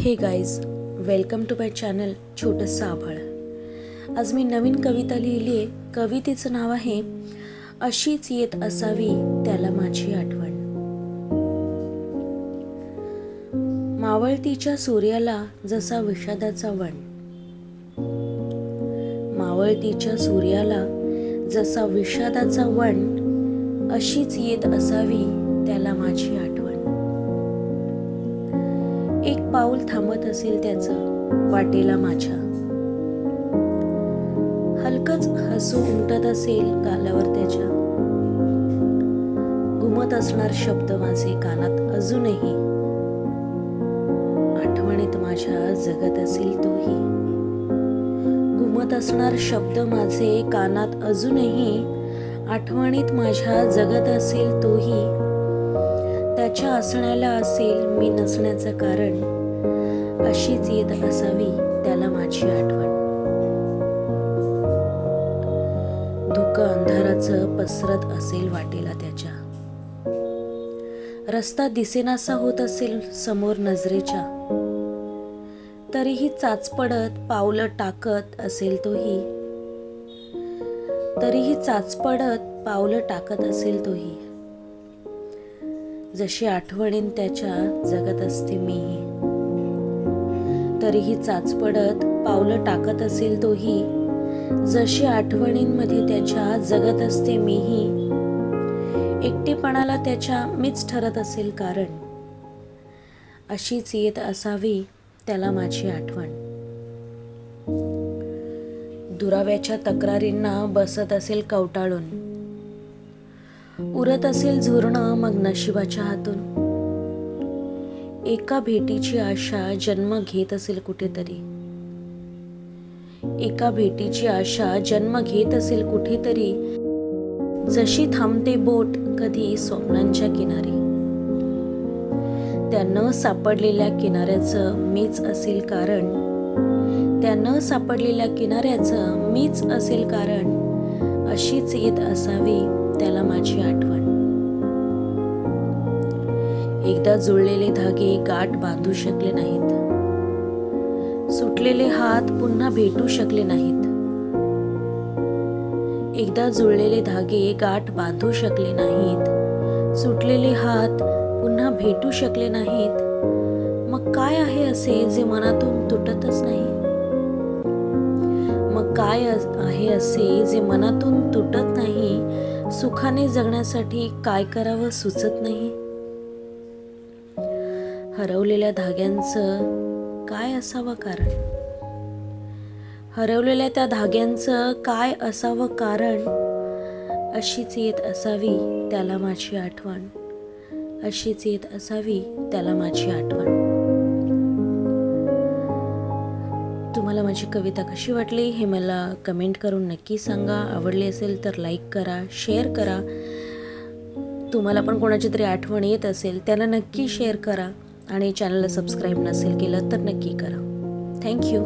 हे guys, welcome to my channel छोटंसं आभाळ. आज मी नवीन कविता लिहिली आहे. कवितेचं नाव आहे अशीच येत असावी त्याला माझी आठवण. मावळतीच्या सूर्याला जसा विषादाचा वण, मावळतीच्या सूर्याला जसा विषादाचा वण, अशीच येत असावी त्याला माझी आठवण. एक पाऊल थांबत असेल त्याचं वाटेला माझ्या, हलकच हसू उमटत असेल गालावर त्याच्या, घुमत असणार शब्द माझे कानात अजूनही, आठवणीत माझ्या जगत असेल तोही. घुमत असणार शब्द माझे कानात अजूनही, आठवणीत माझ्या जगत असेल तोही. त्याच्या असण्याला असेल मी नसण्याचं कारण, अशीच येत असावी त्याला माझी आठवण. धुकं अंधाराचं पसरत असेल वाटेला त्याच्या, रस्ता दिसेनासा होत असेल समोर नजरेच्या, तरीही चाचपडत पावलं टाकत असेल तोही, तरीही चाचपडत पावलं टाकत असेल तोही. जशी आठवणीन त्याच्या जगत असते मीही, तरीही चाचपडत पावलं टाकत असेल तोही. जशी आठवणींमध्ये त्याच्या जगत असते मीही, एकटेपणाला त्याच्या मीच ठरत असेल कारण, अशीच येत असावी त्याला माझी आठवण. दुराव्याच्या तक्रारींना बसत असेल कवटाळून, उरत असेल झुरणं मग नशिबाच्या हातून. एका भेटीची आशा जन्म घेत असेल कुठेतरी, एका भेटीची आशा जन्म घेत असेल कुठेतरी. जशी थांबते बोट कधी स्वप्नांच्या किनारी, त्या न सापडलेल्या किनाऱ्याचं मीच असेल कारण, त्या न सापडलेल्या किनाऱ्याचं मीच असेल कारण, अशीच येत असावी त्याला माझी आठवण. एकदा जुळलेले धागे गाठ बांधू शकले नाहीत, सुटलेले हात पुन्हा भेटू शकले नाहीत. एकदा जुळलेले धागे गाठ बांधू शकले नाहीत, सुटलेले हात पुन्हा भेटू शकले नाहीत. मग काय आहे असे जे मनातून तुटतच नाही, मग काय आहे असे जे मनातून तुटत नाही. सुखाने जगण्यासाठी काय करावं सुचत नाही. हरवलेल्या धाग्यांचं काय असावं कारण, हरवलेल्या त्या धाग्यांचं काय असावं कारण, अशीच येत असावी त्याला माझी आठवण, अशीच येत असावी त्याला माझी आठवण. तुम्हाला माझी कविता कशी वाटली हे मला कमेंट करून नक्की सांगा. आवडली असेल तर लाईक करा, शेअर करा. तुम्हाला पण कोणाची तरी आठवण येत असेल त्याला नक्की शेअर करा आणि चॅनलला सबस्क्राईब नसेल केलं तर नक्की करा. थँक्यू.